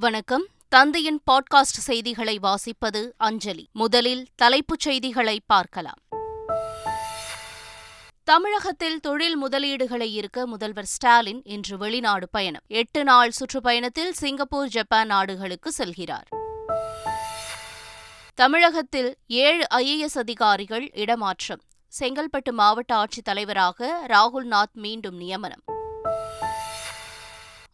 வணக்கம். தந்தையின் பாட்காஸ்ட் செய்திகளை வாசிப்பது அஞ்சலி. முதலில் தலைப்புச் செய்திகளை பார்க்கலாம். தமிழகத்தில் தொழில் முதலீடுகளை ஈர்க்க முதல்வர் ஸ்டாலின் இன்று வெளிநாடு பயணம். 8 நாள் சுற்றுப்பயணத்தில் சிங்கப்பூர், ஜப்பான் நாடுகளுக்கு செல்கிறார். தமிழகத்தில் 7 IAS அதிகாரிகள் இடமாற்றம். செங்கல்பட்டு மாவட்ட ஆட்சித் தலைவராக ராகுல்நாத் மீண்டும் நியமனம்.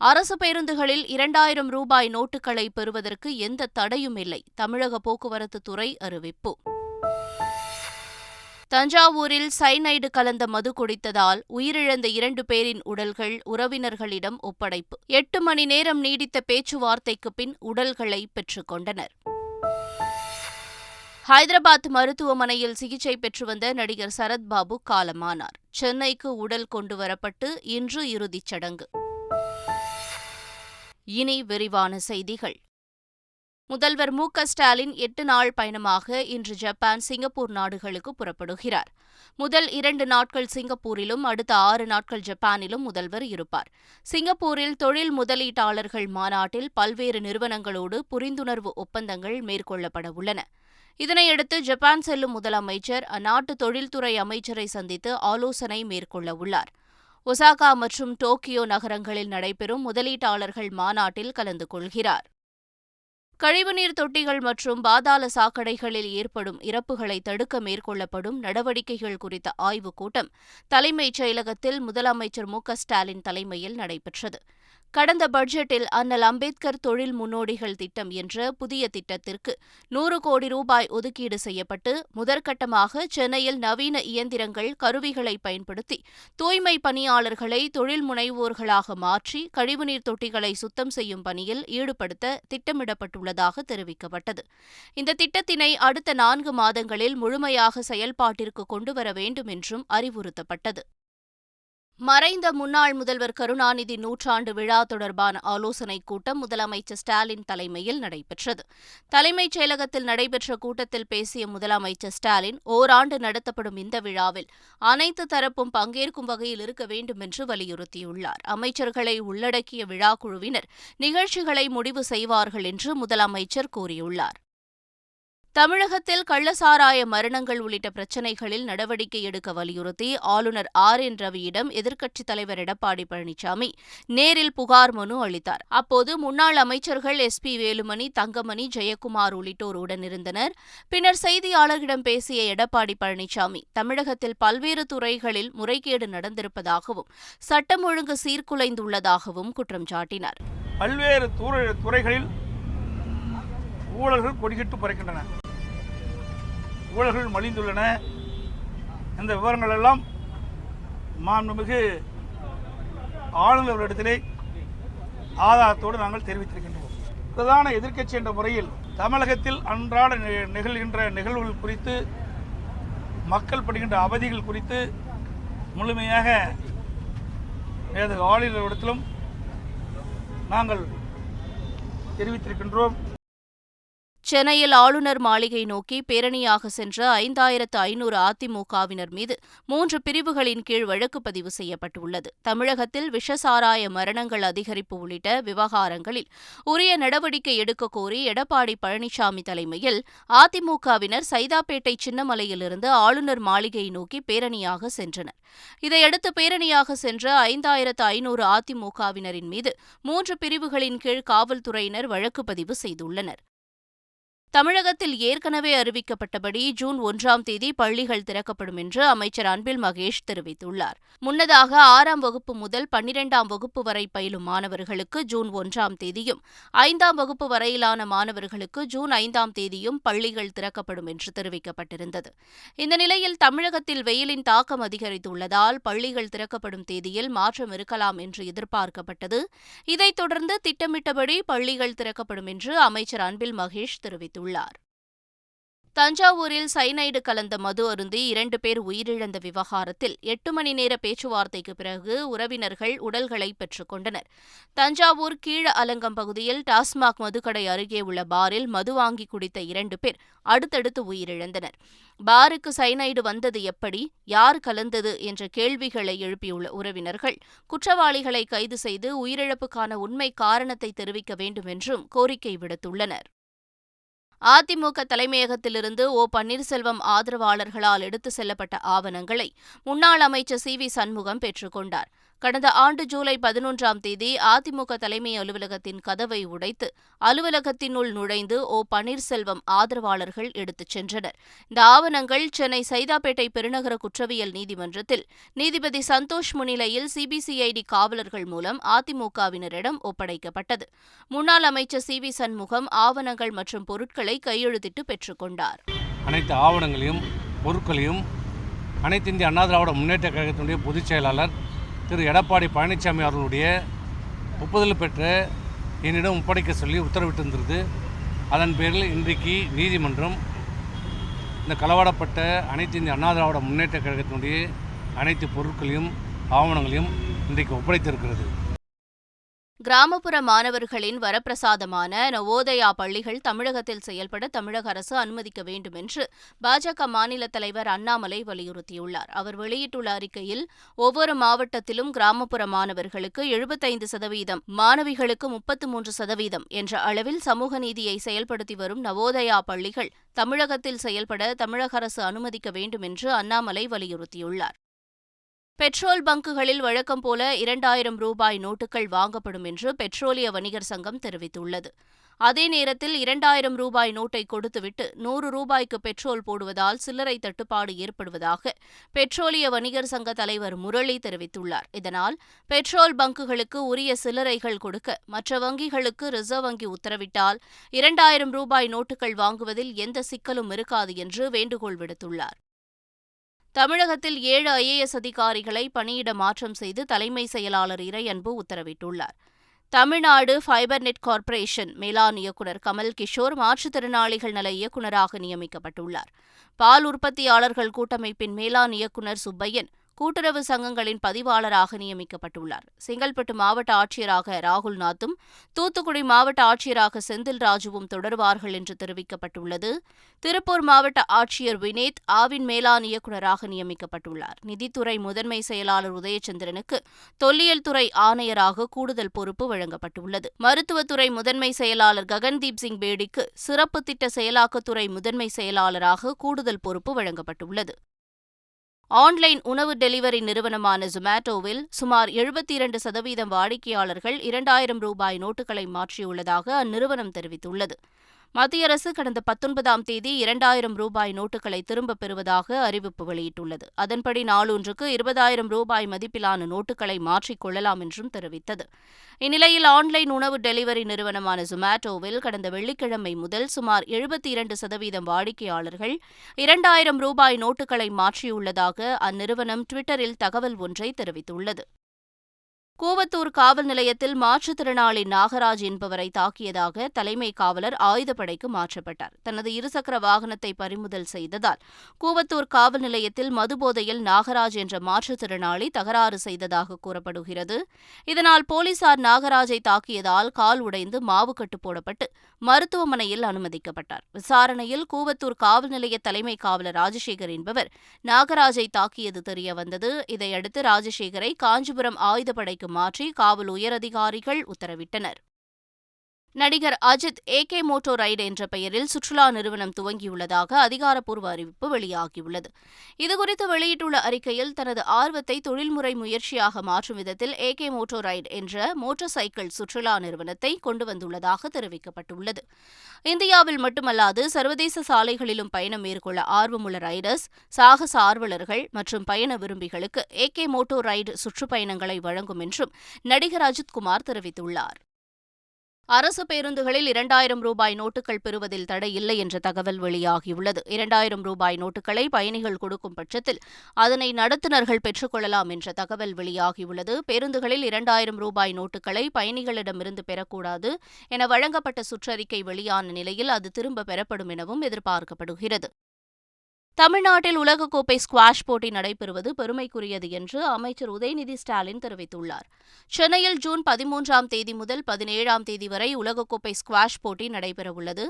அரசு பேருந்துகளில் 2000 ரூபாய் நோட்டுகளை பெறுவதற்கு எந்த தடையும் இல்லை. தமிழக போக்குவரத்து துறை அறிவிப்பு. தஞ்சாவூரில் சைனைடு கலந்த மது குடித்ததால் உயிரிழந்த 2 பேரின் உடல்கள் உறவினர்களிடம் ஒப்படைப்பு. 8 மணி நேரம் நீடித்த பேச்சுவார்த்தைக்கு பின் உடல்களை பெற்றுக் கொண்டனர். ஹைதராபாத் மருத்துவமனையில் சிகிச்சை பெற்று வந்த நடிகர் சரத்பாபு காலமானார். சென்னைக்கு உடல் கொண்டுவரப்பட்டு இன்று இறுதிச் சடங்கு. இனி விரிவான செய்திகள். முதல்வர் ஸ்டாலின் 8 நாள் பயணமாக இன்று ஜப்பான், சிங்கப்பூர் நாடுகளுக்கு புறப்படுகிறார். முதல் 2 நாட்கள் சிங்கப்பூரிலும் அடுத்த 6 நாட்கள் ஜப்பானிலும் முதல்வர் இருப்பார். சிங்கப்பூரில் தொழில் முதலீட்டாளர்கள் மாநாட்டில் பல்வேறு நிறுவனங்களோடு புரிந்துணர்வு ஒப்பந்தங்கள் மேற்கொள்ளப்பட உள்ளன. இதனையடுத்து ஜப்பான் செல்லும் முதலமைச்சர் அந்நாட்டு தொழில்துறை அமைச்சரை சந்தித்து ஆலோசனை மேற்கொள்ள உள்ளார். ஒசாகா மற்றும் டோக்கியோ நகரங்களில் நடைபெறும் முதலீட்டாளர்கள் மாநாட்டில் கலந்து கொள்கிறார். கழிவுநீர் தொட்டிகள் மற்றும் பாதாள சாக்கடைகளில் ஏற்படும் இறப்புகளை தடுக்க மேற்கொள்ளப்படும் நடவடிக்கைகள் குறித்த ஆய்வுக் கூட்டம் தலைமைச் செயலகத்தில் முதலமைச்சர் ஸ்டாலின் தலைமையில் நடைபெற்றது. கடந்த பட்ஜெட்டில் அண்ணல் அம்பேத்கர் தொழில் முன்னோடிகள் திட்டம் என்ற புதிய திட்டத்திற்கு 100 கோடி ரூபாய் ஒதுக்கீடு செய்யப்பட்டு முதற்கட்டமாக சென்னையில் நவீன இயந்திரங்கள், கருவிகளை பயன்படுத்தி தூய்மை பணியாளர்களை தொழில் முனைவோர்களாக மாற்றி கழிவுநீர் தொட்டிகளை சுத்தம் செய்யும் பணியில் ஈடுபடுத்த திட்டமிடப்பட்டுள்ளதாக தெரிவிக்கப்பட்டது. இந்த திட்டத்தினை அடுத்த 4 மாதங்களில் முழுமையாக செயல்பாட்டிற்கு கொண்டுவர வேண்டும் என்றும் அறிவுறுத்தப்பட்டது. மறைந்த முன்னாள் முதல்வர் கருணாநிதி நூற்றாண்டு விழா தொடர்பான ஆலோசனைக் கூட்டம் முதலமைச்சர் ஸ்டாலின் தலைமையில் நடைபெற்றது. தலைமைச் செயலகத்தில் நடைபெற்ற கூட்டத்தில் பேசிய முதலமைச்சர் ஸ்டாலின், ஓராண்டு நடத்தப்படும் இந்த விழாவில் அனைத்து தரப்பும் பங்கேற்கும் வகையில் இருக்க வேண்டும் என்று வலியுறுத்தியுள்ளார். அமைச்சர்களை உள்ளடக்கிய விழாக்குழுவினர் நிகழ்ச்சிகளை முடிவு செய்வார்கள் என்று முதலமைச்சர் கூறியுள்ளார். தமிழகத்தில் கள்ளசாராய மரணங்கள் உள்ளிட்ட பிரச்சினைகளில் நடவடிக்கை எடுக்க வலியுறுத்தி ஆளுநர் RN ரவியிடம் எதிர்க்கட்சித் தலைவர் எடப்பாடி பழனிசாமி நேரில் புகார் மனு அளித்தார். அப்போது முன்னாள் அமைச்சர்கள் SP வேலுமணி, தங்கமணி, ஜெயக்குமார் உள்ளிட்டோர் உடனிருந்தனர். பின்னர் செய்தியாளர்களிடம் பேசிய எடப்பாடி பழனிசாமி, தமிழகத்தில் பல்வேறு துறைகளில் முறைகேடு நடந்திருப்பதாகவும் சட்டம் ஒழுங்கு சீர்குலைந்துள்ளதாகவும் குற்றம் சாட்டினார். பல்வேறு துறைகளில் ஊழல்கள் கொடிகட்டு பறக்கின்றன, ஊழல்கள் மலிந்துள்ளன. இந்த விவரங்கள் எல்லாம் மாண்புமிகு ஆளுநர்களிடத்திலே ஆதாரத்தோடு நாங்கள் தெரிவித்திருக்கின்றோம். பிரதான எதிர்க்கட்சி என்ற முறையில் தமிழகத்தில் அன்றாட நிகழ்கின்ற நிகழ்வுகள் குறித்து, மக்கள் படுகின்ற அவதிகள் குறித்து முழுமையாக ஆளுநர்களிடத்திலும் நாங்கள் தெரிவித்திருக்கின்றோம். சென்னையில் ஆளுநர் மாளிகை நோக்கி பேரணியாக சென்ற 5500 அதிமுகவினர் மீது 3 பிரிவுகளின் கீழ் வழக்கு பதிவு செய்யப்பட்டுள்ளது. தமிழகத்தில் விஷசாராய மரணங்கள் அதிகரிப்பு உள்ளிட்ட விவகாரங்களில் உரிய நடவடிக்கை எடுக்க கோரி எடப்பாடி பழனிசாமி தலைமையில் அதிமுகவினர் சைதாப்பேட்டை சின்னமலையிலிருந்து ஆளுநர் மாளிகை நோக்கி பேரணியாக சென்றனர். இதையடுத்து பேரணியாக சென்ற 5500 அதிமுகவினரின் மீது 3 பிரிவுகளின் கீழ் காவல்துறையினர் வழக்கு பதிவு செய்துள்ளனர். தமிழகத்தில் ஏற்கனவே அறிவிக்கப்பட்டபடி ஜூன் 1ஆம் தேதி பள்ளிகள் திறக்கப்படும் என்று அமைச்சர் அன்பில் மகேஷ் தெரிவித்துள்ளார். முன்னதாக 6ஆம் வகுப்பு முதல் 12ஆம் வகுப்பு வரை பயிலும் மாணவர்களுக்கு ஜூன் 1ஆம் தேதியும், 5ஆம் வகுப்பு வரையிலான மாணவர்களுக்கு ஜூன் 5ஆம் தேதியும் பள்ளிகள் திறக்கப்படும் என்று தெரிவிக்கப்பட்டிருந்தது. இந்த நிலையில் தமிழகத்தில் வெயிலின் தாக்கம் அதிகரித்துள்ளதால் பள்ளிகள் திறக்கப்படும் தேதியில் மாற்றம் இருக்கலாம் என்று எதிர்பார்க்கப்பட்டது. இதைத் தொடர்ந்து திட்டமிட்டபடி பள்ளிகள் திறக்கப்படும் என்று அமைச்சர் அன்பில் மகேஷ் தெரிவித்துள்ளார். தஞ்சாவூரில் சைனைடு கலந்த மது அருந்தி 2 பேர் உயிரிழந்த விவகாரத்தில் 8 மணி நேர பேச்சுவார்த்தைக்கு பிறகு உறவினர்கள் உடல்களை பெற்றுக் கொண்டனர். தஞ்சாவூர் கீழ அலங்கம் பகுதியில் டாஸ்மாக் மதுக்கடை அருகே உள்ள பாரில் மது வாங்கி குடித்த 2 பேர் அடுத்தடுத்து உயிரிழந்தனர். பாருக்கு சைனைடு வந்தது எப்படி, யார் கலந்தது என்ற கேள்விகளை எழுப்பியுள்ள உறவினர்கள் குற்றவாளிகளை கைது செய்து உயிரிழப்புக்கான உண்மை காரணத்தை தெரிவிக்க வேண்டும் என்றும் கோரிக்கை விடுத்துள்ளனர். அதிமுக தலைமையகத்திலிருந்து பன்னீர்செல்வம் ஆதரவாளர்களால் எடுத்துச் செல்லப்பட்ட ஆவணங்களை முன்னாள் அமைச்சர் சி. வி. சண்முகம் பெற்றுக் கொண்டார். கடந்த ஆண்டு ஜூலை 11ஆம் தேதி அதிமுக தலைமை அலுவலகத்தின் கதவை உடைத்து அலுவலகத்தினுள் நுழைந்து பன்னீர்செல்வம் ஆதரவாளர்கள் எடுத்துச் சென்றனர். இந்த ஆவணங்கள் சென்னை சைதாப்பேட்டை பெருநகர குற்றவியல் நீதிமன்றத்தில் நீதிபதி சந்தோஷ் முன்னிலையில் சிபிசிஐடி காவலர்கள் மூலம் அதிமுகவினரிடம் ஒப்படைக்கப்பட்டது. முன்னாள் அமைச்சர் சி. வி. சண்முகம் ஆவணங்கள் மற்றும் பொருட்களை கையெழுத்திட்டு பெற்றுக் கொண்டார். அனைத்து ஆவணங்களையும் பொருட்களையும் அனைத்து இந்திய அண்ணா திராவிட முன்னேற்ற கழகத்தினுடைய பொதுச் செயலாளர் திரு எடப்பாடி பழனிசாமி அவர்களுடைய ஒப்புதல் பெற்ற என்னிடம் ஒப்படைக்க சொல்லி உத்தரவிட்டிருந்தது. அதன் பேரில் இன்றைக்கு நீதிமன்றம் இந்த களவாடப்பட்ட அனைத்து இந்திய அண்ணா திராவிட முன்னேற்ற கழகத்தினுடைய அனைத்து பொருட்களையும் ஆவணங்களையும் இன்றைக்கு ஒப்படைத்திருக்கிறது. கிராமப்புற மாணவர்களின் வரப்பிரசாதமான நவோதயா பள்ளிகள் தமிழகத்தில் செயல்பட தமிழக அரசு அனுமதிக்க வேண்டும் என்று பாஜக மாநில தலைவர் அண்ணாமலை வலியுறுத்தியுள்ளார். அவர் வெளியிட்டுள்ள அறிக்கையில் ஒவ்வொரு மாவட்டத்திலும் கிராமப்புற மாணவர்களுக்கு 75%, மாணவிகளுக்கு 33% என்ற அளவில் சமூக நீதியை செயல்படுத்தி வரும் நவோதயா பள்ளிகள் தமிழகத்தில் செயல்பட தமிழக அரசு அனுமதிக்க வேண்டும் என்று அண்ணாமலை வலியுறுத்தியுள்ளார். பெட்ரோல் பங்குகளில் வழக்கம் போல 2000 ரூபாய் நோட்டுகள் வாங்கப்படும் என்று பெட்ரோலிய வணிகர் சங்கம் தெரிவித்துள்ளது. அதே நேரத்தில் 2000 ரூபாய் நோட்டை கொடுத்துவிட்டு 100 ரூபாய்க்கு பெட்ரோல் போடுவதால் சில்லறை தட்டுப்பாடு ஏற்படுவதாக பெட்ரோலிய வணிகர் சங்க தலைவர் முரளி தெரிவித்துள்ளார். இதனால் பெட்ரோல் பங்குகளுக்கு உரிய சில்லறைகள் கொடுக்க மற்ற வங்கிகளுக்கு ரிசர்வ் வங்கி உத்தரவிட்டால் 2000 ரூபாய் நோட்டுகள் வாங்குவதில் எந்த சிக்கலும் இருக்காது என்று வேண்டுகோள் விடுத்துள்ளார். தமிழகத்தில் 7 IAS அதிகாரிகளை பணியிட மாற்றம் செய்து தலைமை செயலாளர் இறையன்பு உத்தரவிட்டுள்ளார். தமிழ்நாடு ஃபைபர் நெட் கார்ப்பரேஷன் மேலாண் இயக்குநர் கமல் கிஷோர் மாற்றுத்திறனாளிகள் நல இயக்குநராக நியமிக்கப்பட்டுள்ளார். பால் உற்பத்தியாளர்கள் கூட்டமைப்பின் மேலாண் இயக்குநர் சுப்பையன் கூட்டுறவு சங்கங்களின் பதிவாளராக நியமிக்கப்பட்டுள்ளார். செங்கல்பட்டு மாவட்ட ஆட்சியராக ராகுல்நாத்தும் தூத்துக்குடி மாவட்ட ஆட்சியராக செந்தில் ராஜுவும் தொடர்வார்கள் என்று தெரிவிக்கப்பட்டுள்ளது. திருப்பூர் மாவட்ட ஆட்சியர் வினேத் ஆவின் மேலாண் இயக்குநராக நியமிக்கப்பட்டுள்ளார். நிதித்துறை முதன்மை செயலாளர் உதயச்சந்திரனுக்கு தொல்லியல் துறை ஆணையராக கூடுதல் பொறுப்பு வழங்கப்பட்டுள்ளது. மருத்துவத்துறை முதன்மை செயலாளர் ககன்தீப் சிங் பேடிக்கு சிறப்பு திட்ட செயலாக்கத்துறை முதன்மை செயலாளராக கூடுதல் பொறுப்பு வழங்கப்பட்டுள்ளது. ஆன்லைன் உணவு டெலிவரி நிறுவனமான ஜொமேட்டோவில் சுமார் 72% வாடிக்கையாளர்கள் 2000 ரூபாய் நோட்டுகளை மாற்றியுள்ளதாக அந்நிறுவனம் தெரிவித்துள்ளது. மத்திய அரசு கடந்த 19ஆம் தேதி 2000 ரூபாய் நோட்டுகளை திரும்பப் பெறுவதாக அறிவிப்பு வெளியிட்டுள்ளது. அதன்படி நாளொன்றுக்கு 20,000 ரூபாய் மதிப்பிலான நோட்டுகளை மாற்றிக் கொள்ளலாம் என்றும் தெரிவித்தது. இந்நிலையில் ஆன்லைன் உணவு டெலிவரி நிறுவனமான ஜொமேட்டோவில் கடந்த வெள்ளிக்கிழமை முதல் சுமார் 72% வாடிக்கையாளர்கள் 2000 ரூபாய் நோட்டுகளை மாற்றியுள்ளதாக அந்நிறுவனம் ட்விட்டரில் தகவல் ஒன்றை தெரிவித்துள்ளது. கூவத்தூர் காவல் நிலையத்தில் மாற்றுத்திறனாளி நாகராஜ் என்பவரை தாக்கியதாக தலைமை காவலர் ஆயுதப்படைக்கு மாற்றப்பட்டார். தனது இருசக்கர வாகனத்தை பறிமுதல் செய்ததால் கூவத்தூர் காவல் நிலையத்தில் மதுபோதையில் நாகராஜ் என்ற மாற்றுத்திறனாளி தகராறு செய்ததாக கூறப்படுகிறது. இதனால் போலீசார் நாகராஜை தாக்கியதால் கால் உடைந்து மாவு கட்டு போடப்பட்டு மருத்துவமனையில் அனுமதிக்கப்பட்டார். விசாரணையில் கூவத்தூர் காவல் நிலைய தலைமை காவலர் ராஜசேகர் என்பவர் நாகராஜை தாக்கியது தெரியவந்தது. இதையடுத்து ராஜசேகரை காஞ்சிபுரம் ஆயுதப்படைக்கு மாற்றி காவல் உயரதிகாரிகள் உத்தரவிட்டனர். நடிகர் அஜித் AK மோட்டோ ரைடு என்ற பெயரில் சுற்றுலா நிறுவனம் துவங்கியுள்ளதாக அதிகாரப்பூர்வ அறிவிப்பு வெளியாகியுள்ளது. இதுகுறித்து வெளியிட்டுள்ள அறிக்கையில் தனது ஆர்வத்தை தொழில்முறை முயற்சியாக மாற்றும் விதத்தில் AK மோட்டோ ரைடு என்ற மோட்டார் சைக்கிள் சுற்றுலா நிறுவனத்தை கொண்டு வந்துள்ளதாக தெரிவிக்கப்பட்டுள்ளது. இந்தியாவில் மட்டுமல்லாது சர்வதேச சாலைகளிலும் பயணம் மேற்கொள்ள ஆர்வமுள்ள ரைடர்ஸ், சாகச ஆர்வலர்கள் மற்றும் பயண விரும்பிகளுக்கு AK மோட்டோ ரைடு சுற்றுப்பயணங்களை வழங்கும் என்றும் நடிகர் அஜித் குமார் தெரிவித்துள்ளார். அரசு பேருந்துகளில் 2000 ரூபாய் நோட்டுகள் பெறுவதில் தடை இல்லை என்ற தகவல் வெளியாகியுள்ளது. 2000 ரூபாய் நோட்டுகளை பயணிகள் கொடுக்கும் பட்சத்தில் அதனை நடத்துனர்கள் பெற்றுக் கொள்ளலாம் என்ற தகவல் வெளியாகியுள்ளது. பேருந்துகளில் 2000 ரூபாய் நோட்டுகளை பயணிகளிடமிருந்து பெறக்கூடாது என வழங்கப்பட்ட சுற்றறிக்கை வெளியான நிலையில் அது திரும்ப பெறப்படும் எனவும் எதிர்பார்க்கப்படுகிறது. தமிழ்நாட்டில் உலகக்கோப்பை ஸ்குவாஷ் போட்டி நடைபெறுவது பெருமைக்குரியது என்று அமைச்சர் உதயநிதி ஸ்டாலின் தெரிவித்துள்ளார். சென்னையில் ஜூன் 13ஆம் தேதி முதல் 17ஆம் தேதி வரை உலகக்கோப்பை ஸ்குவாஷ் போட்டி நடைபெறவுள்ளது.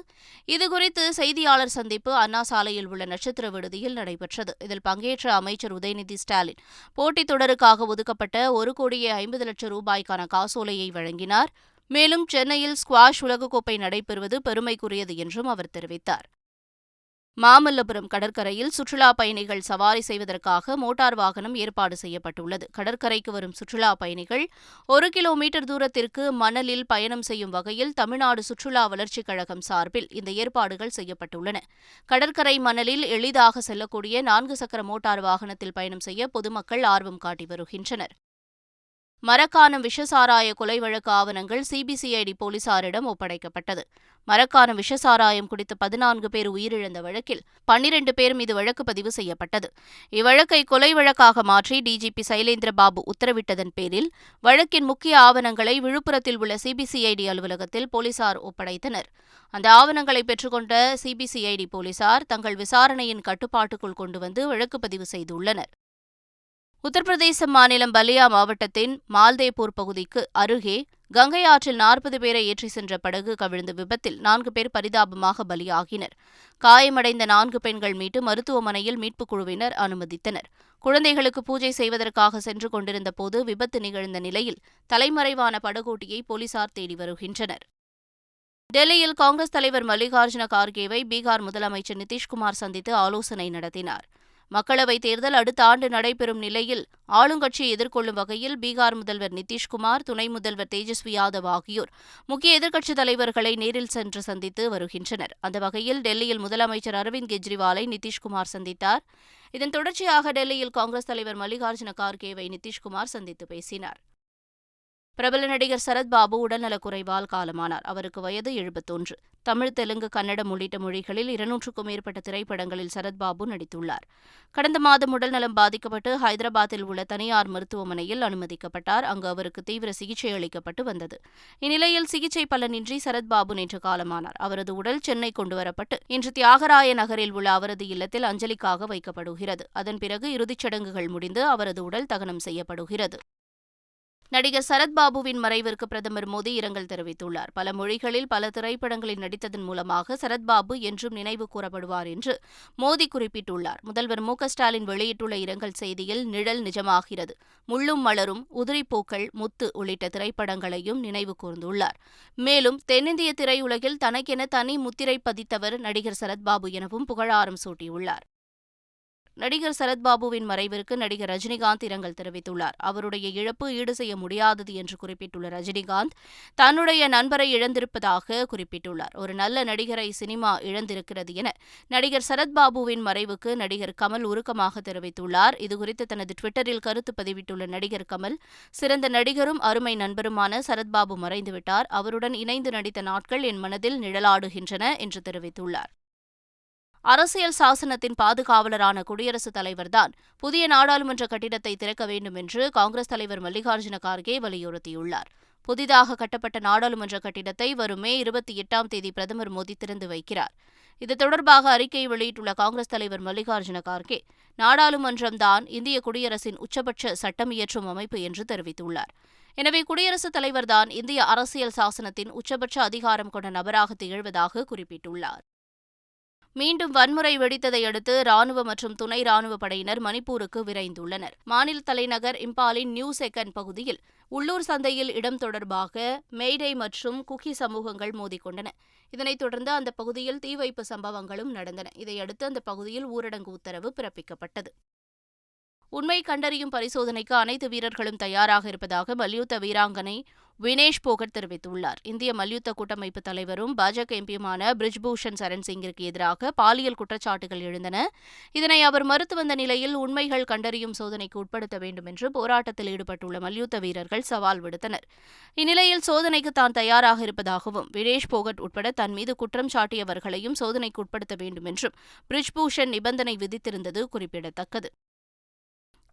இதுகுறித்து செய்தியாளர் சந்திப்பு அண்ணா சாலையில் உள்ள நட்சத்திர விடுதியில் நடைபெற்றது. இதில் பங்கேற்ற அமைச்சர் உதயநிதி ஸ்டாலின் போட்டித் தொடருக்காக ஒதுக்கப்பட்ட 1,50,00,000 ரூபாய்க்கான காசோலையை வழங்கினார். மேலும் சென்னையில் ஸ்குவாஷ் உலகக்கோப்பை நடைபெறுவது பெருமைக்குரியது என்றும் அவர் தெரிவித்தார். மாமல்லபுரம் கடற்கரையில் சுற்றுலா பயணிகள் சவாரி செய்வதற்காக மோட்டார் வாகனம் ஏற்பாடு செய்யப்பட்டுள்ளது. கடற்கரைக்கு வரும் சுற்றுலா பயணிகள் 1 கிலோமீட்டர் தூரத்திற்கு மணலில் பயணம் செய்யும் வகையில் தமிழ்நாடு சுற்றுலா வளர்ச்சிக் கழகம் சார்பில் இந்த ஏற்பாடுகள் செய்யப்பட்டுள்ளன. கடற்கரை மணலில் எளிதாக செல்லக்கூடிய 4 சக்கர மோட்டார் வாகனத்தில் பயணம் செய்ய பொதுமக்கள் ஆர்வம் காட்டி வருகின்றனர். மரக்காணம் விஷசாராய கொலை வழக்கு ஆவணங்கள் சிபிசிஐடி போலீசாரிடம் ஒப்படைக்கப்பட்டது. மரக்காணம் விஷசாராயம் குடித்து 14 பேர் உயிரிழந்த வழக்கில் 12 பேர் மீது வழக்கு பதிவு செய்யப்பட்டது. இவ்வழக்கை கொலை வழக்காக மாற்றி டிஜிபி சைலேந்திரபாபு உத்தரவிட்டதன் பேரில் வழக்கின் முக்கிய ஆவணங்களை விழுப்புரத்தில் உள்ள சிபிசிஐடி அலுவலகத்தில் போலீசார் ஒப்படைத்தனர். அந்த ஆவணங்களை பெற்றுக்கொண்ட சிபிசிஐடி போலீசார் தங்கள் விசாரணையின் கட்டுப்பாட்டுக்குள் கொண்டு வந்து வழக்கு பதிவு செய்துள்ளனர். உத்தரப்பிரதேச மாநிலம் பல்லியா மாவட்டத்தின் மால்தேப்பூர் பகுதிக்கு அருகே கங்கை ஆற்றில் 40 பேரை ஏற்றி சென்ற படகு கவிழ்ந்த விபத்தில் 4 பேர் பரிதாபமாக பலியாகினர். காயமடைந்த 4 பெண்கள் மீட்டு மருத்துவமனையில் மீட்புக் குழுவினர் அனுமதித்தனர். குழந்தைகளுக்கு பூஜை செய்வதற்காக சென்று கொண்டிருந்த போது விபத்து நிகழ்ந்த நிலையில் தலைமறைவான படகோட்டியை போலீசார் தேடி வருகின்றனர். டெல்லியில் காங்கிரஸ் தலைவர் மல்லிகார்ஜுன கார்கேவை பீகார் முதலமைச்சர் நிதிஷ்குமார் சந்தித்து ஆலோசனை நடத்தினார். மக்களவைத் தேர்தல் அடுத்த ஆண்டு நடைபெறும் நிலையில் ஆளுங்கட்சியை எதிர்கொள்ளும் வகையில் பீகார் முதல்வர் நிதிஷ்குமார், துணை முதல்வர் தேஜஸ்வி யாதவ் ஆகியோர் முக்கிய எதிர்க்கட்சித் தலைவர்களை நேரில் சென்று சந்தித்து வருகின்றனர். அந்த வகையில் டெல்லியில் முதலமைச்சர் அரவிந்த் கெஜ்ரிவாலை நிதிஷ்குமார் சந்தித்தார். இதன் தொடர்ச்சியாக டெல்லியில் காங்கிரஸ் தலைவர் மல்லிகார்ஜுன கார்கேவை நிதிஷ்குமார் சந்தித்து பேசினார். பிரபல நடிகர் சரத்பாபு உடல்நலக்குறைவால் காலமானார். அவருக்கு வயது 71. தமிழ், தெலுங்கு, கன்னடம் உள்ளிட்ட மொழிகளில் 200க்கும் மேற்பட்ட திரைப்படங்களில் சரத்பாபு நடித்துள்ளார். கடந்த மாதம் உடல்நலம் பாதிக்கப்பட்டு ஹைதராபாத்தில் உள்ள தனியார் மருத்துவமனையில் அனுமதிக்கப்பட்டார். அங்கு அவருக்கு தீவிர சிகிச்சை அளிக்கப்பட்டு வந்தது. இந்நிலையில் சிகிச்சை பலனின்றி சரத்பாபு நேற்று காலமானார். அவரது உடல் சென்னை கொண்டுவரப்பட்டு இன்று தியாகராய நகரில் உள்ள அவரது இல்லத்தில் அஞ்சலிக்காக வைக்கப்படுகிறது. அதன் பிறகு இறுதிச் சடங்குகள் முடிந்து அவரது உடல் தகனம் செய்யப்படுகிறது. நடிகர் சரத்பாபுவின் மறைவிற்கு பிரதமர் மோடி இரங்கல் தெரிவித்துள்ளார். பல மொழிகளில் பல திரைப்படங்களில் நடித்ததன் மூலமாக சரத்பாபு என்றும் நினைவு கூறப்படுவார் என்று மோடி குறிப்பிட்டுள்ளார். முதல்வர் மு.க.ஸ்டாலின் வெளியிட்டுள்ள இரங்கல் செய்தியில் நிழல் நிஜமாகிறது, முள்ளும் மலரும், உதிரிப்பூக்கள், முத்து உள்ளிட்ட திரைப்படங்களையும் நினைவு கூர்ந்துள்ளார். மேலும் தென்னிந்திய திரையுலகில் தனக்கென தனி முத்திரை பதித்தவர் நடிகர் சரத்பாபு எனவும் புகழாரம் சூட்டியுள்ளார். நடிகர் சரத்பாபுவின் மறைவிற்கு நடிகர் ரஜினிகாந்த் இரங்கல் தெரிவித்துள்ளார். அவருடைய இழப்பு ஈடு செய்ய முடியாதது என்று குறிப்பிட்டுள்ள ரஜினிகாந்த் தன்னுடைய நண்பரை இழந்திருப்பதாக குறிப்பிட்டுள்ளார். ஒரு நல்ல நடிகரை சினிமா இழந்திருக்கிறது என நடிகர் சரத்பாபுவின் மறைவுக்கு நடிகர் கமல் உருக்கமாக தெரிவித்துள்ளார். இதுகுறித்து தனது ட்விட்டரில் கருத்து பதிவிட்டுள்ள நடிகர் கமல், சிறந்த நடிகரும் அருமை நண்பருமான சரத்பாபு மறைந்துவிட்டார். அவருடன் இணைந்து நடித்த நாட்கள் என் மனதில் நிழலாடுகின்றன என்று தெரிவித்துள்ளார். அரசியல் சாசனத்தின் பாதுகாவலரான குடியரசுத் தலைவர்தான் புதிய நாடாளுமன்ற கட்டிடத்தை திறக்க வேண்டும் என்று காங்கிரஸ் தலைவர் மல்லிகார்ஜுன கார்கே வலியுறுத்தியுள்ளார். புதிதாக கட்டப்பட்ட நாடாளுமன்ற கட்டிடத்தை வரும் மே 28ஆம் தேதி பிரதமர் மோடி திறந்து வைக்கிறார். இது தொடர்பாக அறிக்கை வெளியிட்டுள்ள காங்கிரஸ் தலைவர் மல்லிகார்ஜுன கார்கே, நாடாளுமன்றம்தான் இந்திய குடியரசின் உச்சபட்ச சட்டமியற்றும் அமைப்பு என்று தெரிவித்துள்ளார். எனவே குடியரசுத் தலைவர்தான் இந்திய அரசியல் சாசனத்தின் உச்சபட்ச அதிகாரம் கொண்ட நபராக திகழ்வதாக குறிப்பிட்டுள்ளார். மீண்டும் வன்முறை வெடித்ததை அடுத்து ராணுவ மற்றும் துணை ராணுவ படையினர் மணிப்பூருக்கு விரைந்துள்ளனர். மாநில தலைநகர் இம்பாலின் நியூ செகண்ட் பகுதியில் உள்ளூர் சந்தையில் இடம் தொடர்பாக மெய்டே மற்றும் குக்கி சமூகங்கள் மோதிக்கொண்டன. இதனைத் தொடர்ந்து அந்த பகுதியில் தீ வைப்பு சம்பவங்களும் நடந்தன. இதையடுத்து அந்த பகுதியில் ஊரடங்கு உத்தரவு பிறப்பிக்கப்பட்டது. உண்மை கண்டறியும் பரிசோதனைக்கு அனைத்து வீரர்களும் தயாராக இருப்பதாக மல்யுத்த வீராங்கனை வினேஷ் போகட் தெரிவித்துள்ளார். இந்திய மல்யுத்த கூட்டமைப்பு தலைவரும் பாஜக எம்பியுமான பிரிஜ்பூஷன் சரண் சிங்கிற்கு எதிராக பாலியல் குற்றச்சாட்டுகள் எழுந்தன. இதனை அவர் மறுத்து வந்த நிலையில் உண்மைகள் கண்டறியும் சோதனைக்கு உட்படுத்த வேண்டும் என்று போராட்டத்தில் ஈடுபட்டுள்ள மல்யுத்த வீரர்கள் சவால் விடுத்தனர். இந்நிலையில் சோதனைக்கு தான் தயாராக இருப்பதாகவும் வினேஷ் போகட் உட்பட தன் மீது குற்றம் சாட்டியவர்களையும் சோதனைக்கு உட்படுத்த வேண்டும் என்றும் பிரிஜ்பூஷன் நிபந்தனை விதித்திருந்தது குறிப்பிடத்தக்கது.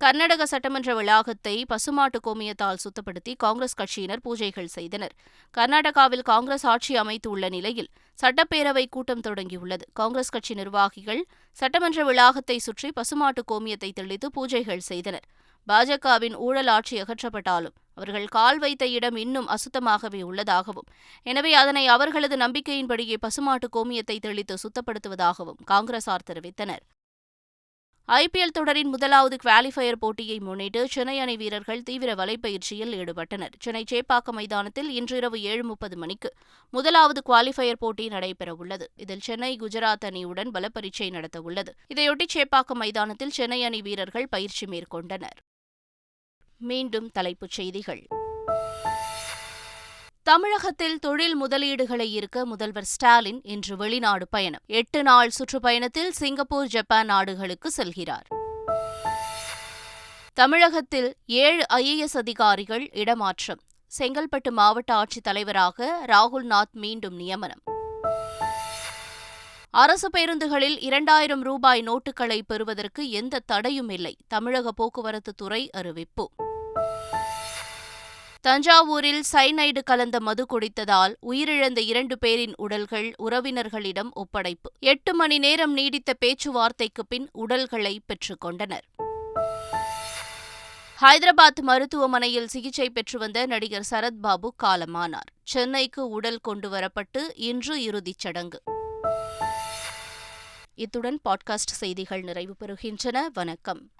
கர்நாடக சட்டமன்ற வளாகத்தை பசுமாட்டு கோமியத்தால் சுத்தப்படுத்தி காங்கிரஸ் கட்சியினர் பூஜைகள் செய்தனர். கர்நாடகாவில் காங்கிரஸ் ஆட்சி அமைத்துள்ள நிலையில் சட்டப்பேரவை கூட்டம் தொடங்கியுள்ளது. காங்கிரஸ் கட்சி நிர்வாகிகள் சட்டமன்ற வளாகத்தை சுற்றி பசுமாட்டு கோமியத்தை தெளித்து பூஜைகள் செய்தனர். பாஜகவின் ஊழல் ஆட்சி அகற்றப்பட்டாலும் அவர்கள் கால் வைத்த இடம் இன்னும் அசுத்தமாகவே உள்ளதாகவும், எனவே அதனை அவர்களது நம்பிக்கையின்படியே பசுமாட்டு கோமியத்தை தெளித்து சுத்தப்படுத்துவதாகவும் காங்கிரசார் தெரிவித்தனர். ஐபிஎல் தொடரின் முதலாவது குவாலிஃபயர் போட்டியை முன்னிட்டு சென்னை அணி வீரர்கள் தீவிர வலைப்பயிற்சியில் ஈடுபட்டனர். சென்னை சேப்பாக்கம் மைதானத்தில் இன்றிரவு 7:30 மணிக்கு முதலாவது குவாலிஃபயர் போட்டி நடைபெறவுள்ளது. இதில் சென்னை குஜராத் அணியுடன் பலப்பரீட்சை நடத்தவுள்ளது. இதையொட்டி சேப்பாக்கம் மைதானத்தில் சென்னை அணி வீரர்கள் பயிற்சி மேற்கொண்டனர். மீண்டும் தலைப்புச் செய்திகள். தமிழகத்தில் தொழில் முதலீடுகளை ஈர்க்க முதல்வர் ஸ்டாலின் இன்று வெளிநாடு பயணம். 8 நாள் சுற்றுப்பயணத்தில் சிங்கப்பூர், ஜப்பான் நாடுகளுக்கு செல்கிறார். தமிழகத்தில் 7 IAS அதிகாரிகள் இடமாற்றம். செங்கல்பட்டு மாவட்ட ஆட்சித் தலைவராக ராகுல்நாத் மீண்டும் நியமனம். அரசு பேருந்துகளில் 2000 ரூபாய் நோட்டுகளை பெறுவதற்கு எந்த தடையும் இல்லை. தமிழக போக்குவரத்து துறை அறிவிப்பு. தஞ்சாவூரில் சைனைடு கலந்த மது குடித்ததால் உயிரிழந்த 2 பேரின் உடல்கள் உறவினர்களிடம் ஒப்படைப்பு. 8 மணி நேரம் நீடித்த பேச்சுவார்த்தைக்கு பின் உடல்களை பெற்றுக் கொண்டனர். ஹைதராபாத் மருத்துவமனையில் சிகிச்சை பெற்று வந்த நடிகர் சரத்பாபு காலமானார். சென்னைக்கு உடல் கொண்டுவரப்பட்டு இன்று இறுதிச் சடங்கு. இத்துடன் பாட்காஸ்ட் செய்திகள் நிறைவு பெறுகின்றன. வணக்கம்.